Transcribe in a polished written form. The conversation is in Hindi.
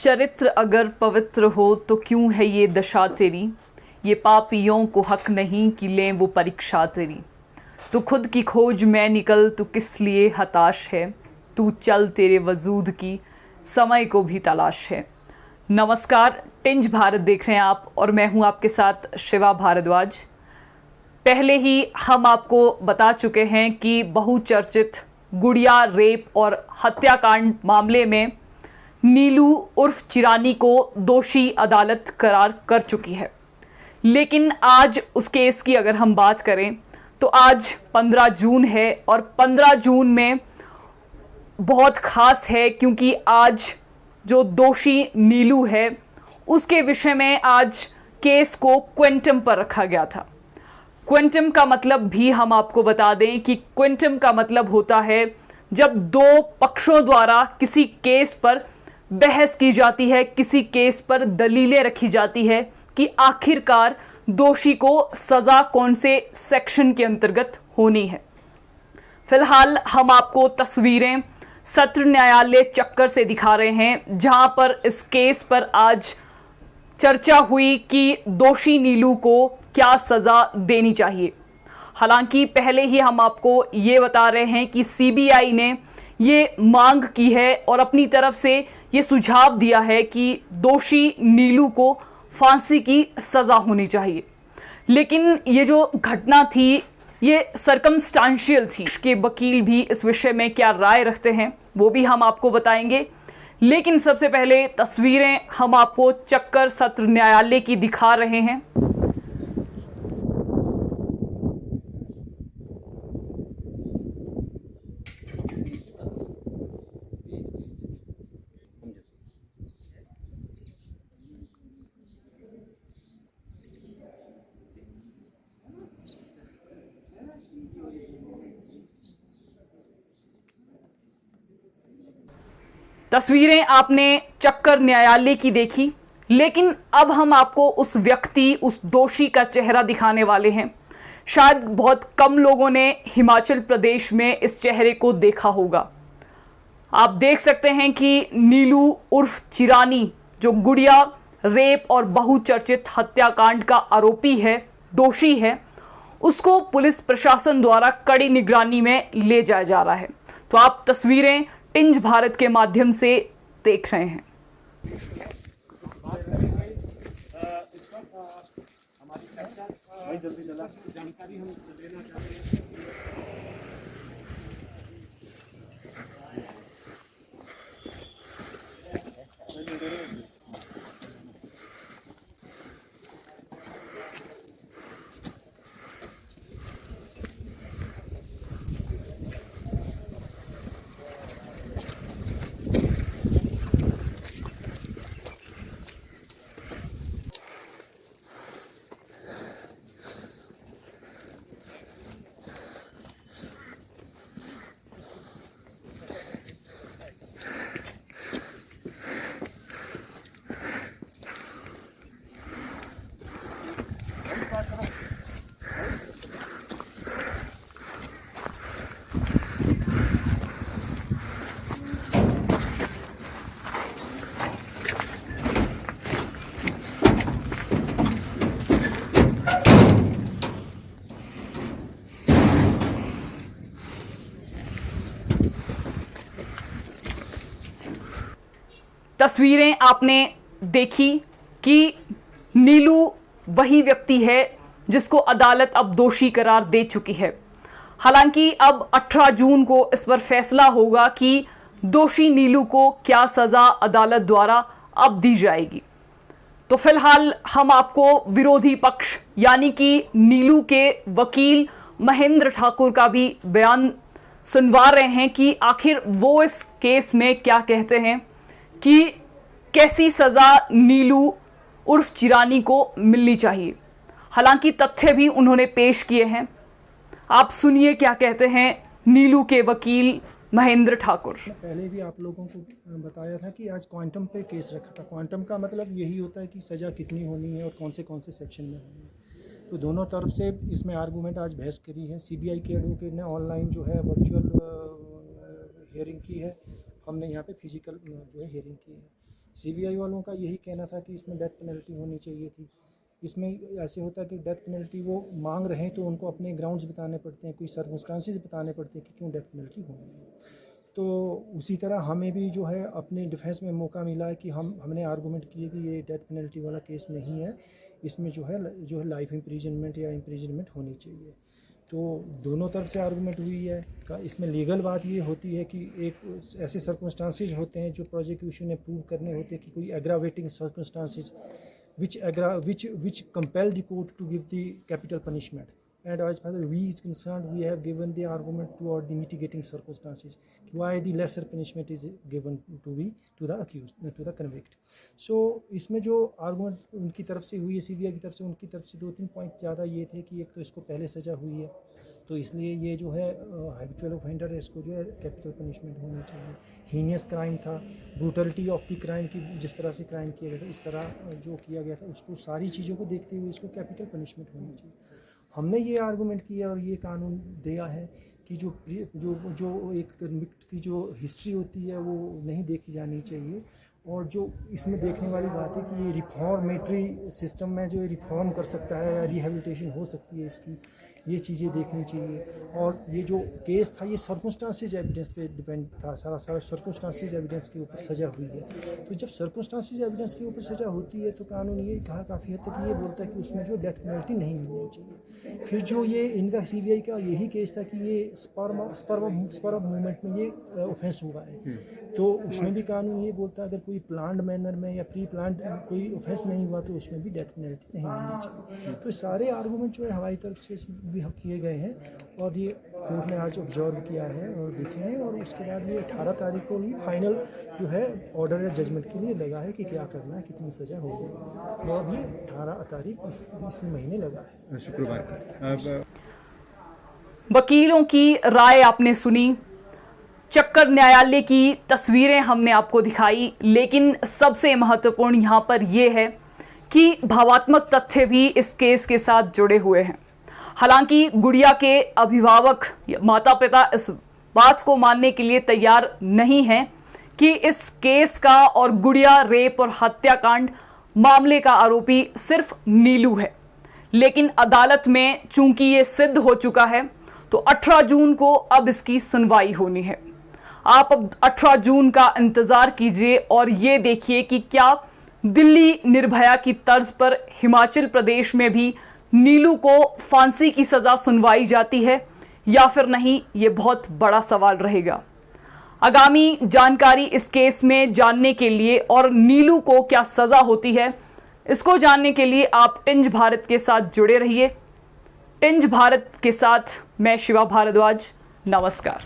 चरित्र अगर पवित्र हो तो क्यों है ये दशा तेरी, ये पापियों को हक नहीं कि लें वो परीक्षा तेरी। तू खुद की खोज में निकल, तू किस लिए हताश है, तू चल तेरे वजूद की समय को भी तलाश है। नमस्कार, टिंज भारत देख रहे हैं आप और मैं हूं आपके साथ शिवा भारद्वाज। पहले ही हम आपको बता चुके हैं कि बहुचर्चित गुड़िया रेप और हत्याकांड मामले में नीलू उर्फ चिरानी को दोषी अदालत करार कर चुकी है। लेकिन आज उस केस की अगर हम बात करें तो आज 15 जून है और 15 जून में बहुत खास है क्योंकि आज जो दोषी नीलू है उसके विषय में आज केस को क्वेंटम पर रखा गया था। क्वेंटम का मतलब भी हम आपको बता दें कि क्वेंटम का मतलब होता है जब दो पक्षों द्वारा किसी केस पर बहस की जाती है, किसी केस पर दलीलें रखी जाती है कि आखिरकार दोषी को सजा कौन से सेक्शन के अंतर्गत होनी है। फिलहाल हम आपको तस्वीरें सत्र न्यायालय चक्कर से दिखा रहे हैं जहां पर इस केस पर आज चर्चा हुई कि दोषी नीलू को क्या सजा देनी चाहिए। हालांकि पहले ही हम आपको ये बता रहे हैं कि सीबीआई ने ये मांग की है और अपनी तरफ से ये सुझाव दिया है कि दोषी नीलू को फांसी की सजा होनी चाहिए। लेकिन ये जो घटना थी ये सर्कमस्टांशियल थी। के वकील भी इस विषय में क्या राय रखते हैं वो भी हम आपको बताएंगे। लेकिन सबसे पहले तस्वीरें हम आपको चक्कर सत्र न्यायालय की दिखा रहे हैं। तस्वीरें आपने चक्कर न्यायालय की देखी, लेकिन अब हम आपको उस व्यक्ति, उस दोषी का चेहरा दिखाने वाले हैं। शायद बहुत कम लोगों ने हिमाचल प्रदेश में इस चेहरे को देखा होगा। आप देख सकते हैं कि नीलू उर्फ चिरानी जो गुड़िया रेप और बहुचर्चित हत्याकांड का आरोपी है, दोषी है, उसको पुलिस प्रशासन द्वारा कड़ी निगरानी में ले जाया जा रहा है। तो आप तस्वीरें टिंज भारत के माध्यम से देख रहे हैं। जानकारी हम देना चाहते हैं। तस्वीरें आपने देखी कि नीलू वही व्यक्ति है जिसको अदालत अब दोषी करार दे चुकी है। हालांकि अब 18 जून को इस पर फैसला होगा कि दोषी नीलू को क्या सजा अदालत द्वारा अब दी जाएगी। तो फिलहाल हम आपको विरोधी पक्ष यानी कि नीलू के वकील महेंद्र ठाकुर का भी बयान सुनवा रहे हैं कि आखिर वो इस केस में क्या कहते हैं कि कैसी सजा नीलू उर्फ चिरानी को मिलनी चाहिए। हालांकि तथ्य भी उन्होंने पेश किए हैं। आप सुनिए क्या कहते हैं नीलू के वकील महेंद्र ठाकुर। पहले भी आप लोगों को बताया था कि आज क्वांटम पे केस रखा था। क्वांटम का मतलब यही होता है कि सज़ा कितनी होनी है और कौन से सेक्शन में होनी है। तो दोनों तरफ से इसमें आर्गूमेंट आज बहस करी है। सीबीआई के एडवोकेट ने ऑनलाइन जो है वर्चुअल हियरिंग की है, हमने यहाँ पे फिजिकल जो है हियरिंग की है। CBI वालों का यही कहना था कि इसमें डेथ पेनल्टी होनी चाहिए थी। इसमें ऐसे होता है कि डेथ पेनल्टी वो मांग रहे हैं तो उनको अपने ग्राउंड्स बताने पड़ते हैं, कोई सर्कमस्टांसेस बताने पड़ते हैं कि क्यों डेथ पेनल्टी होनी है। तो उसी तरह हमें भी जो है अपने डिफेंस में मौका मिला है कि हमने आर्गूमेंट किए कि ये डेथ पेनल्टी वाला केस नहीं है, इसमें जो है लाइफ इम्प्रिजनमेंट या इम्प्रिजनमेंट होनी चाहिए। तो दोनों तरफ से आर्गूमेंट हुई है। इसमें लीगल बात ये होती है कि एक ऐसे सर्कमस्टांसेस होते हैं जो प्रोसिक्यूशन ने प्रूव करने होते हैं कि कोई aggravating circumstances which compel the court to give the capital punishment. And as far as we is concerned, we have given the argument toward the mitigating circumstances, why the lesser punishment is given to the accused, to the convict. So इसमें जो argument उनकी तरफ से हुई है, CBI की तरफ से, उनकी तरफ से 2-3 पॉइंट ज़्यादा ये थे कि एक तो इसको पहले सज़ा हुई है, तो इसलिए ये जो है हैबिचुअल ऑफेंडर है, इसको जो है कैपिटल पनिशमेंट होनी चाहिए। हीनियस क्राइम था, ब्रूटलिटी ऑफ द क्राइम की जिस तरह से क्राइम किया गया था, इस तरह जो किया गया था, उसको सारी चीज़ों को देखते हुए इसको कैपिटल पनिशमेंट होनी चाहिए। हमने ये आर्गूमेंट किया और ये कानून दिया है कि जो एक कन्विक्ट की जो हिस्ट्री होती है वो नहीं देखी जानी चाहिए, और जो इसमें देखने वाली बात है कि ये रिफॉर्मेटरी सिस्टम में जो रिफॉर्म कर सकता है या रिहेबिलिटेशन हो सकती है इसकी, ये चीज़ें देखनी चाहिए। और ये जो केस था ये सर्कमस्टांसेस एविडेंस पे डिपेंड था, सारा सर्कमस्टांसेस एविडेंस के ऊपर सज़ा हुई है। तो जब सर्कमस्टांसेस एविडेंस के ऊपर सज़ा होती है तो कानून ये काफ़ी हद तक ये बोलता है कि उसमें जो डेथ पेनल्टी नहीं मिलनी चाहिए। फिर जो ये इनका CBI का यही केस था कि ये स्पर्म मूवमेंट में ये ऑफेंस हुआ है, तो उसमें भी कानून ये बोलता है अगर कोई प्लान्ड मैनर में या प्री प्लान्ड कोई ऑफेंस नहीं हुआ तो उसमें भी डेथ पेनल्टी नहीं मिलनी चाहिए। तो सारे आर्गूमेंट जो है हमारी तरफ से भी किए गए हैं और ये कोर्ट ने आज ऑब्जर्व किया है और देखे हैं, और उसके बाद ये 18 तारीख को ही फाइनल जो है ऑर्डर या जजमेंट के लिए लगा है कि क्या करना है, कितनी सज़ा होगी। वो अभी 18 तारीख इसी महीने लगा है, शुक्रवार को। वकीलों की राय आपने सुनी, चक्कर न्यायालय की तस्वीरें हमने आपको दिखाई, लेकिन सबसे महत्वपूर्ण यहाँ पर यह है कि भावात्मक तथ्य भी इस केस के साथ जुड़े हुए हैं। हालांकि गुड़िया के अभिभावक माता पिता इस बात को मानने के लिए तैयार नहीं हैं कि इस केस का और गुड़िया रेप और हत्याकांड मामले का आरोपी सिर्फ नीलू है, लेकिन अदालत में चूंकि ये सिद्ध हो चुका है तो 18 जून को अब इसकी सुनवाई होनी है। आप अब 18 जून का इंतजार कीजिए और ये देखिए कि क्या दिल्ली निर्भया की तर्ज पर हिमाचल प्रदेश में भी नीलू को फांसी की सजा सुनवाई जाती है या फिर नहीं, ये बहुत बड़ा सवाल रहेगा। आगामी जानकारी इस केस में जानने के लिए और नीलू को क्या सजा होती है, इसको जानने के लिए आप टिंज भारत के साथ जुड़े रहिए। टिंज भारत के साथ मैं शिवा भारद्वाज, नमस्कार।